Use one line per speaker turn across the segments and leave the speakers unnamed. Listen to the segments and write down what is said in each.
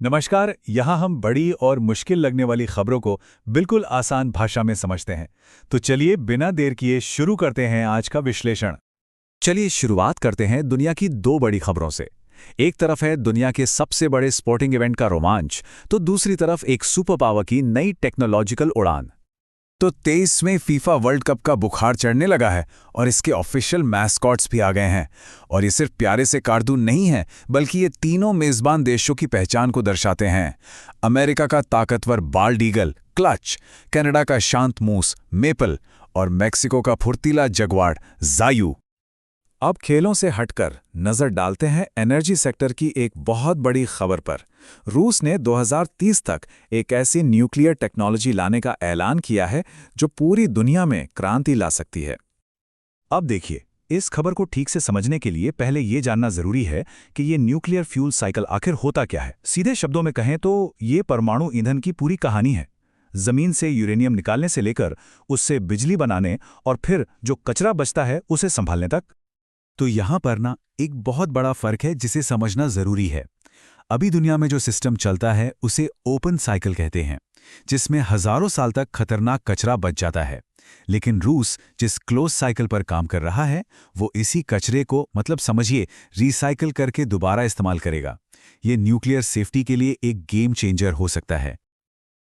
नमस्कार। यहाँ हम बड़ी और मुश्किल लगने वाली खबरों को बिल्कुल आसान भाषा में समझते हैं। तो चलिए बिना देर किए शुरू करते हैं आज का विश्लेषण। चलिए शुरुआत करते हैं दुनिया की दो बड़ी खबरों से। एक तरफ है दुनिया के सबसे बड़े स्पोर्टिंग इवेंट का रोमांच, तो दूसरी तरफ एक सुपर पावर की नई टेक्नोलॉजिकल उड़ान। तो 23वें फीफा वर्ल्ड कप का बुखार चढ़ने लगा है और इसके ऑफिशियल मैस्कॉट्स भी आ गए हैं। और ये सिर्फ प्यारे से कार्टून नहीं है, बल्कि ये तीनों मेजबान देशों की पहचान को दर्शाते हैं। अमेरिका का ताकतवर बाल्ड ईगल क्लच, कनाडा का शांत मूस मेपल और मेक्सिको का फुर्तीला जगुआर जायू। अब खेलों से हटकर नजर डालते हैं एनर्जी सेक्टर की एक बहुत बड़ी खबर पर। रूस ने 2030 तक एक ऐसी न्यूक्लियर टेक्नोलॉजी लाने का ऐलान किया है जो पूरी दुनिया में क्रांति ला सकती है। अब देखिए, इस खबर को ठीक से समझने के लिए पहले ये जानना जरूरी है कि ये न्यूक्लियर फ्यूल साइकिल आखिर होता क्या है। सीधे शब्दों में कहें तो ये परमाणु ईंधन की पूरी कहानी है। जमीन से यूरेनियम निकालने से लेकर उससे बिजली बनाने और फिर जो कचरा बचता है उसे संभालने तक। तो यहाँ पर ना एक बहुत बड़ा फर्क है जिसे समझना जरूरी है। अभी दुनिया में जो सिस्टम चलता है उसे ओपन साइकिल कहते हैं, जिसमें हजारों साल तक खतरनाक कचरा बच जाता है। लेकिन रूस जिस क्लोज साइकिल पर काम कर रहा है वो इसी कचरे को समझिए रिसाइकिल करके दोबारा इस्तेमाल करेगा। ये न्यूक्लियर सेफ्टी के लिए एक गेम चेंजर हो सकता है।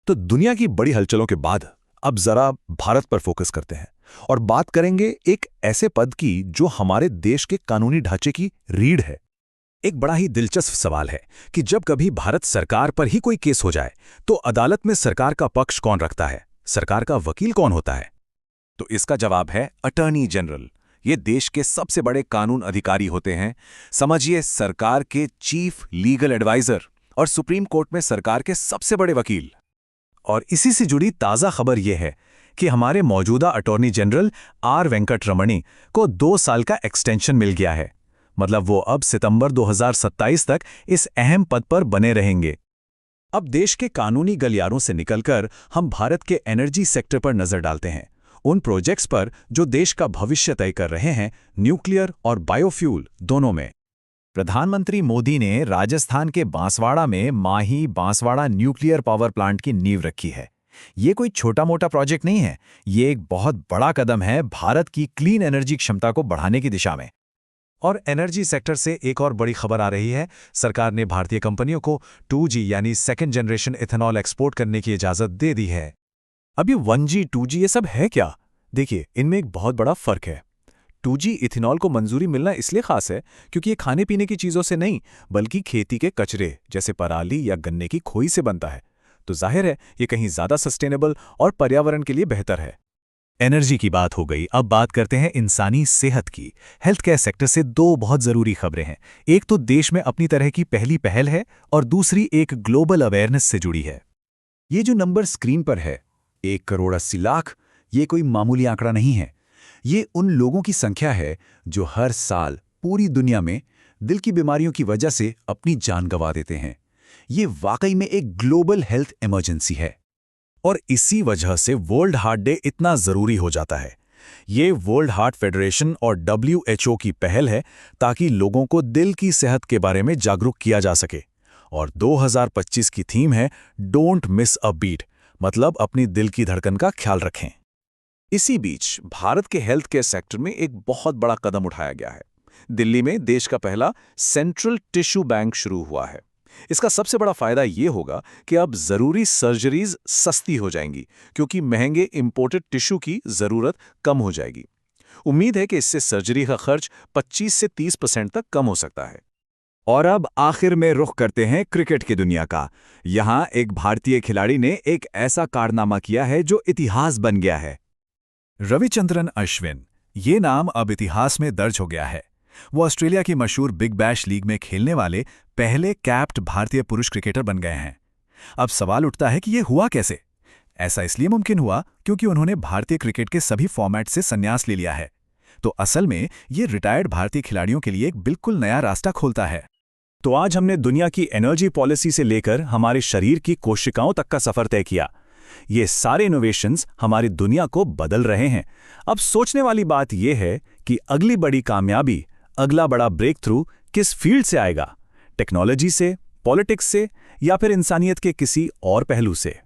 तो दुनिया की बड़ी हलचलों के बाद अब जरा भारत पर फोकस करते हैं और बात करेंगे एक ऐसे पद की जो हमारे देश के कानूनी ढांचे की रीढ़ है।
एक बड़ा ही दिलचस्प सवाल है कि जब कभी भारत सरकार पर ही कोई केस हो जाए तो अदालत में सरकार का पक्ष कौन रखता है, सरकार का वकील कौन होता है? तो इसका जवाब है अटॉर्नी जनरल। ये देश के सबसे बड़े कानून अधिकारी होते हैं। समझिए सरकार के चीफ लीगल एडवाइजर और सुप्रीम कोर्ट में सरकार के सबसे बड़े वकील। और इसी से जुड़ी ताज़ा खबर यह है कि हमारे मौजूदा अटॉर्नी जनरल आर वेंकट रमणी को 2 साल का एक्सटेंशन मिल गया है। मतलब वो अब सितंबर 2027 तक इस अहम पद पर बने रहेंगे। अब देश के कानूनी गलियारों से निकलकर हम भारत के एनर्जी सेक्टर पर नजर डालते हैं, उन प्रोजेक्ट्स पर जो देश का भविष्य तय कर रहे हैं, न्यूक्लियर और बायोफ्यूल दोनों में। प्रधानमंत्री मोदी ने राजस्थान के बांसवाड़ा में माही बांसवाड़ा न्यूक्लियर पावर प्लांट की नींव रखी है। ये कोई छोटा मोटा प्रोजेक्ट नहीं है, ये एक बहुत बड़ा कदम है भारत की क्लीन एनर्जी क्षमता को बढ़ाने की दिशा में। और एनर्जी सेक्टर से एक और बड़ी खबर आ रही है। सरकार ने भारतीय कंपनियों को 2G यानी सेकेंड जनरेशन इथेनॉल एक्सपोर्ट करने की इजाजत दे दी है। अब ये 1G 2G ये सब है क्या? देखिए, इनमें एक बहुत बड़ा फर्क है। 2G इथेनॉल को मंजूरी मिलना इसलिए खास है क्योंकि ये खाने पीने की चीजों से नहीं बल्कि खेती के कचरे जैसे पराली या गन्ने की खोई से बनता है। तो जाहिर है ये कहीं ज्यादा सस्टेनेबल और पर्यावरण के लिए बेहतर है। एनर्जी की बात हो गई, अब बात करते हैं इंसानी सेहत की। हेल्थ केयर सेक्टर से 2 बहुत जरूरी खबरें हैं। एक तो देश में अपनी तरह की पहली पहल है और दूसरी एक ग्लोबल अवेयरनेस से जुड़ी है। ये जो नंबर स्क्रीन पर है 1,80,00,000, ये कोई मामूली आंकड़ा नहीं है। ये उन लोगों की संख्या है जो हर साल पूरी दुनिया में दिल की बीमारियों की वजह से अपनी जान गंवा देते हैं। ये वाकई में एक ग्लोबल हेल्थ इमरजेंसी है और इसी वजह से वर्ल्ड हार्ट डे इतना जरूरी हो जाता है। ये वर्ल्ड हार्ट फेडरेशन और WHO की पहल है ताकि लोगों को दिल की सेहत के बारे में जागरूक किया जा सके। और 2025 की थीम है डोंट मिस अ बीट, मतलब अपनी दिल की धड़कन का ख्याल रखें। इसी बीच भारत के हेल्थ केयर सेक्टर में एक बहुत बड़ा कदम उठाया गया है। दिल्ली में देश का पहला सेंट्रल टिश्यू बैंक शुरू हुआ है। इसका सबसे बड़ा फायदा ये होगा कि अब जरूरी सर्जरीज सस्ती हो जाएंगी क्योंकि महंगे इंपोर्टेड टिश्यू की जरूरत कम हो जाएगी। उम्मीद है कि इससे सर्जरी का खर्च 25 से 30% तक कम हो सकता है। और अब आखिर में रुख करते हैं क्रिकेट की दुनिया का। यहां एक भारतीय खिलाड़ी ने एक ऐसा कारनामा किया है जो इतिहास बन गया है। रविचंद्रन अश्विन, ये नाम अब इतिहास में दर्ज हो गया है। वो ऑस्ट्रेलिया की मशहूर बिग बैश लीग में खेलने वाले पहले कैप्ड भारतीय पुरुष क्रिकेटर बन गए हैं। अब सवाल उठता है कि ये हुआ कैसे? ऐसा इसलिए मुमकिन हुआ क्योंकि उन्होंने भारतीय क्रिकेट के सभी फॉर्मेट से संन्यास ले लिया है। तो असल में ये रिटायर्ड भारतीय खिलाड़ियों के लिए एक बिल्कुल नया रास्ता खोलता है। तो आज हमने दुनिया की एनर्जी पॉलिसी से लेकर हमारे शरीर की कोशिकाओं तक का सफर तय किया। ये सारे इनोवेशंस हमारी दुनिया को बदल रहे हैं। अब सोचने वाली बात यह है कि अगली बड़ी कामयाबी, अगला बड़ा ब्रेक थ्रू किस फील्ड से आएगा? टेक्नोलॉजी से, पॉलिटिक्स से या फिर इंसानियत के किसी और पहलू से?